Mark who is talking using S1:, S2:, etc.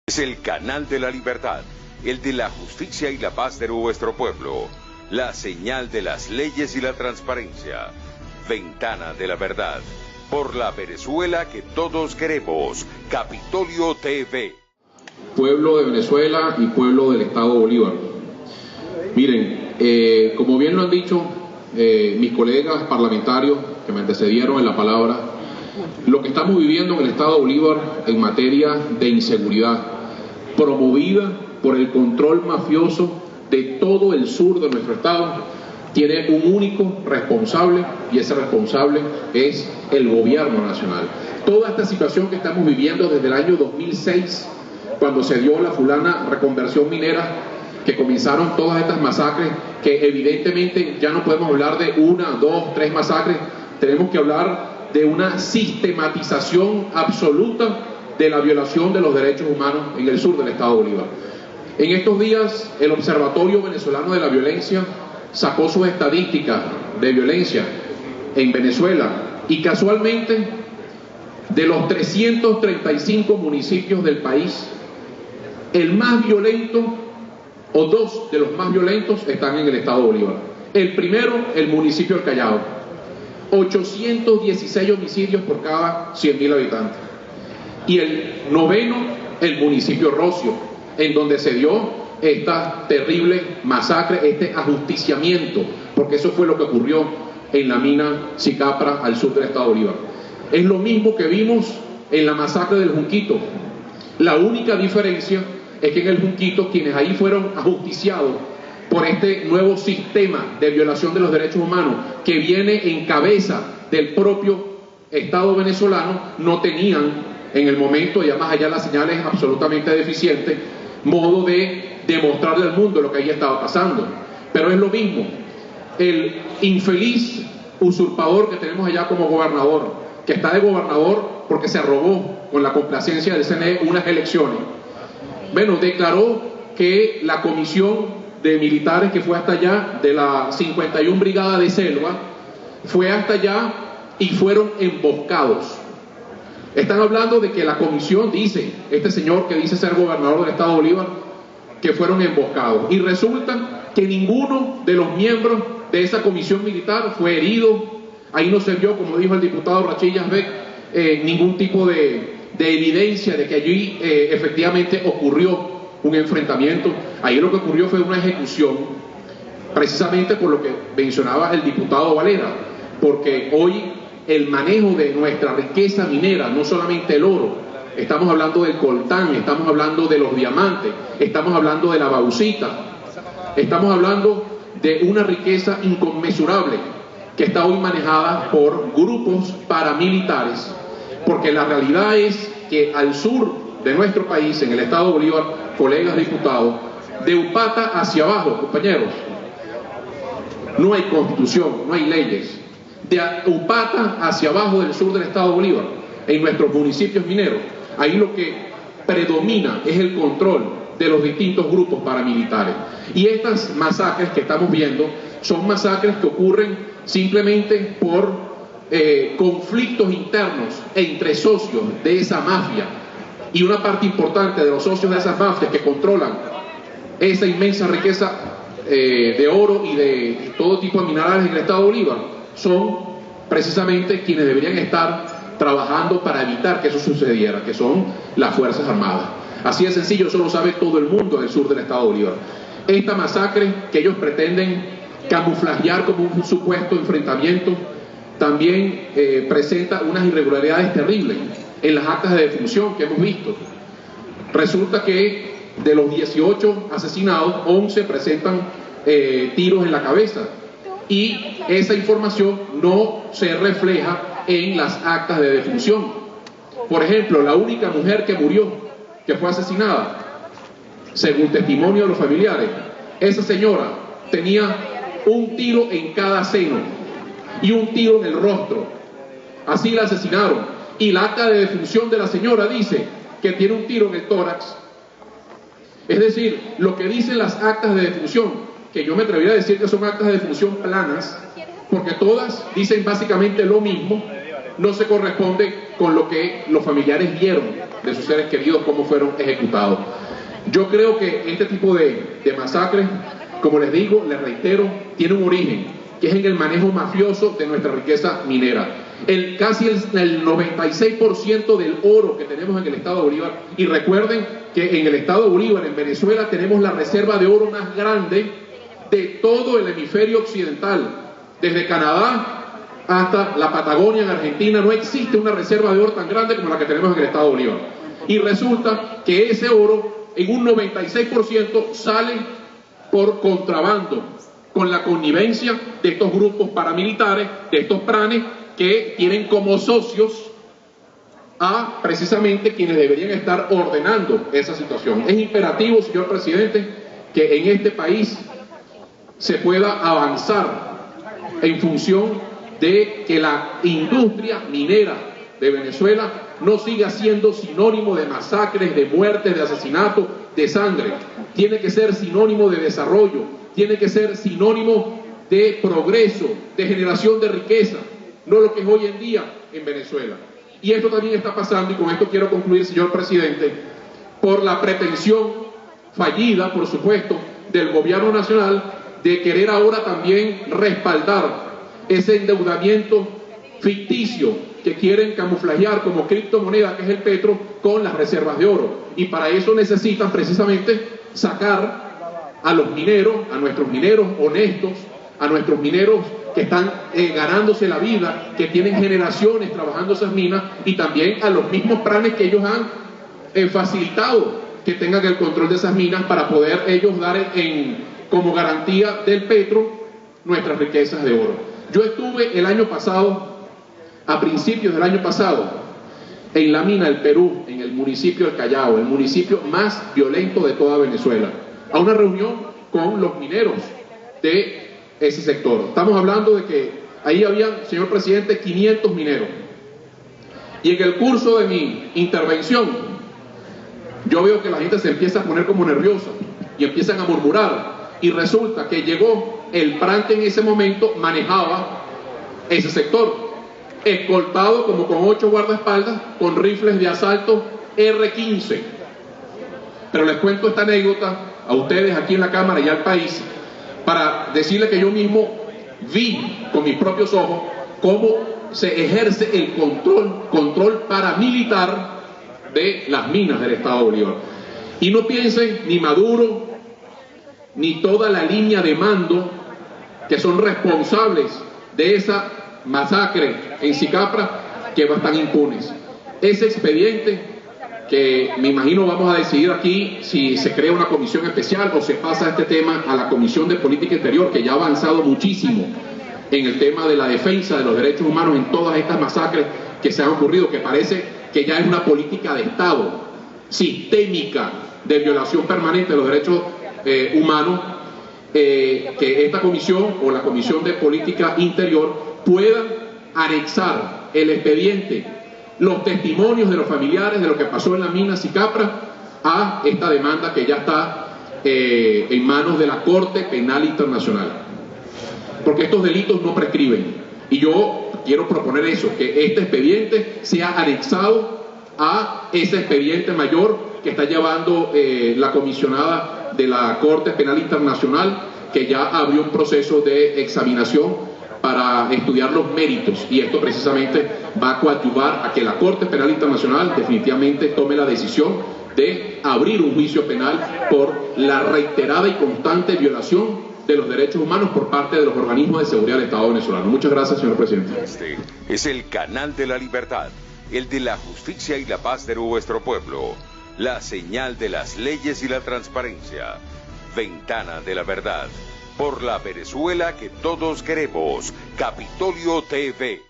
S1: Es el canal de la libertad, el de la justicia y la paz de nuestro pueblo, la señal de las leyes y la transparencia, ventana de la verdad, por la Venezuela que todos queremos, Capitolio TV.
S2: Pueblo de Venezuela y pueblo del Estado Bolívar. Miren, como bien lo han dicho mis colegas parlamentarios que me antecedieron en la palabra, lo que estamos viviendo en el Estado Bolívar en materia de inseguridad, promovida por el control mafioso de todo el sur de nuestro estado, tiene un único responsable, y ese responsable es el gobierno nacional. Toda esta situación que estamos viviendo desde el año 2006, cuando se dio la fulana reconversión minera, que comenzaron todas estas masacres, que evidentemente ya no podemos hablar de una, dos, tres masacres, tenemos que hablar de una sistematización absoluta de la violación de los derechos humanos en el sur del Estado Bolívar. En estos días, el Observatorio Venezolano de la Violencia sacó sus estadísticas de violencia en Venezuela y casualmente, de los 335 municipios del país, el más violento, o dos de los más violentos, están en el Estado Bolívar. El primero, el municipio del Callao, 816 homicidios por cada 100.000 habitantes. Y el noveno, el municipio Rocio, en donde se dio esta terrible masacre, este ajusticiamiento, porque eso fue lo que ocurrió en la mina Sicapra al sur del Estado Bolívar. Es lo mismo que vimos en la masacre del Junquito. La única diferencia es que en el Junquito, quienes ahí fueron ajusticiados por este nuevo sistema de violación de los derechos humanos que viene en cabeza del propio Estado venezolano, no tenían en el momento, ya más allá de las señales absolutamente deficientes, modo de demostrarle al mundo lo que ahí estaba pasando. Pero es lo mismo, el infeliz usurpador que tenemos allá como gobernador, que está de gobernador porque se robó con la complacencia del CNE unas elecciones, bueno, declaró que la comisión de militares que fue hasta allá, de la 51 Brigada de Selva, fue hasta allá y fueron emboscados. Están hablando de que la comisión dice, este señor que dice ser gobernador del Estado Bolívar, que fueron emboscados. Y resulta que ninguno de los miembros de esa comisión militar fue herido. Ahí no se vio, como dijo el diputado Rachillas Beck, ningún tipo de evidencia de que allí efectivamente ocurrió un enfrentamiento. Ahí lo que ocurrió fue una ejecución, precisamente por lo que mencionaba el diputado Valera, porque hoy el manejo de nuestra riqueza minera, no solamente el oro, estamos hablando del coltán, estamos hablando de los diamantes, estamos hablando de la bauxita, estamos hablando de una riqueza inconmensurable que está hoy manejada por grupos paramilitares, porque la realidad es que al sur de nuestro país, en el Estado Bolívar, colegas diputados, de Upata hacia abajo, compañeros, no hay constitución, no hay leyes. De Upata hacia abajo del sur del Estado Bolívar, en nuestros municipios mineros, ahí lo que predomina es el control de los distintos grupos paramilitares. Y estas masacres que estamos viendo son masacres que ocurren simplemente por conflictos internos entre socios de esa mafia, y una parte importante de los socios de esas mafias que controlan esa inmensa riqueza de oro y de todo tipo de minerales en el Estado Bolívar son precisamente quienes deberían estar trabajando para evitar que eso sucediera, que son las Fuerzas Armadas. Así de sencillo, eso lo sabe todo el mundo en el sur del Estado Bolívar. Esta masacre que ellos pretenden camuflajear como un supuesto enfrentamiento también presenta unas irregularidades terribles en las actas de defunción que hemos visto. Resulta que de los 18 asesinados, 11 presentan tiros en la cabeza, y esa información no se refleja en las actas de defunción. Por ejemplo, la única mujer que murió, que fue asesinada, según testimonio de los familiares, esa señora tenía un tiro en cada seno y un tiro en el rostro. Así la asesinaron. Y la acta de defunción de la señora dice que tiene un tiro en el tórax. Es decir, lo que dicen las actas de defunción, que yo me atrevería a decir que son actas de defunción planas, porque todas dicen básicamente lo mismo, no se corresponde con lo que los familiares vieron de sus seres queridos, cómo fueron ejecutados. Yo creo que este tipo de masacres, como les digo, les reitero, tiene un origen, que es en el manejo mafioso de nuestra riqueza minera. Casi el 96% del oro que tenemos en el estado de Bolívar, y recuerden que en el estado de Bolívar, en Venezuela, tenemos la reserva de oro más grande de todo el hemisferio occidental, desde Canadá hasta la Patagonia en Argentina. No existe una reserva de oro tan grande como la que tenemos en el estado de Bolívar. Y resulta que ese oro, en un 96%, sale por contrabando, con la connivencia de estos grupos paramilitares, de estos pranes, que tienen como socios a precisamente quienes deberían estar ordenando esa situación. Es imperativo, señor presidente, que en este país se pueda avanzar en función de que la industria minera de Venezuela no siga siendo sinónimo de masacres, de muertes, de asesinatos, de sangre. Tiene que ser sinónimo de desarrollo, tiene que ser sinónimo de progreso, de generación de riqueza, no lo que es hoy en día en Venezuela. Y esto también está pasando, y con esto quiero concluir, señor presidente, por la pretensión fallida, por supuesto, del gobierno nacional de querer ahora también respaldar ese endeudamiento ficticio que quieren camuflajear como criptomoneda, que es el petro, con las reservas de oro. Y para eso necesitan precisamente sacar a los mineros, a nuestros mineros honestos, a nuestros mineros que están ganándose la vida, que tienen generaciones trabajando esas minas, y también a los mismos planes que ellos han facilitado que tengan el control de esas minas para poder ellos dar como garantía del petro nuestras riquezas de oro. Yo estuve el año pasado, a principios del año pasado, en la mina del Perú, en el municipio del Callao, el municipio más violento de toda Venezuela, a una reunión con los mineros de ese sector. Estamos hablando de que ahí habían, señor presidente, 500 mineros. Y en el curso de mi intervención, yo veo que la gente se empieza a poner como nerviosa y empiezan a murmurar. Y resulta que llegó el PRAN, que en ese momento manejaba ese sector, escoltado como con 8 guardaespaldas con rifles de asalto R-15. Pero les cuento esta anécdota a ustedes aquí en la Cámara y al país para decirles que yo mismo vi con mis propios ojos cómo se ejerce el control paramilitar de las minas del estado de Bolívar. Y no piensen ni Maduro ni toda la línea de mando que son responsables de esa masacre en Sicapra, que están impunes. Ese expediente, que me imagino vamos a decidir aquí si se crea una comisión especial o se pasa este tema a la Comisión de Política Interior, que ya ha avanzado muchísimo en el tema de la defensa de los derechos humanos en todas estas masacres que se han ocurrido, que parece que ya es una política de Estado sistémica de violación permanente de los derechos humanos, que esta comisión o la Comisión de Política Interior pueda anexar el expediente, los testimonios de los familiares de lo que pasó en la mina Sicapra a esta demanda que ya está en manos de la Corte Penal Internacional, porque estos delitos no prescriben. Y yo quiero proponer eso, que este expediente sea anexado a ese expediente mayor que está llevando la comisionada de la Corte Penal Internacional, que ya abrió un proceso de examinación para estudiar los méritos, y esto precisamente va a coadyuvar a que la Corte Penal Internacional definitivamente tome la decisión de abrir un juicio penal por la reiterada y constante violación de los derechos humanos por parte de los organismos de seguridad del Estado venezolano. Muchas gracias, señor presidente.
S1: Este es el canal de la libertad, el de la justicia y la paz de nuestro pueblo, la señal de las leyes y la transparencia, Ventana de la Verdad, por la Venezuela que todos queremos, Capitolio TV.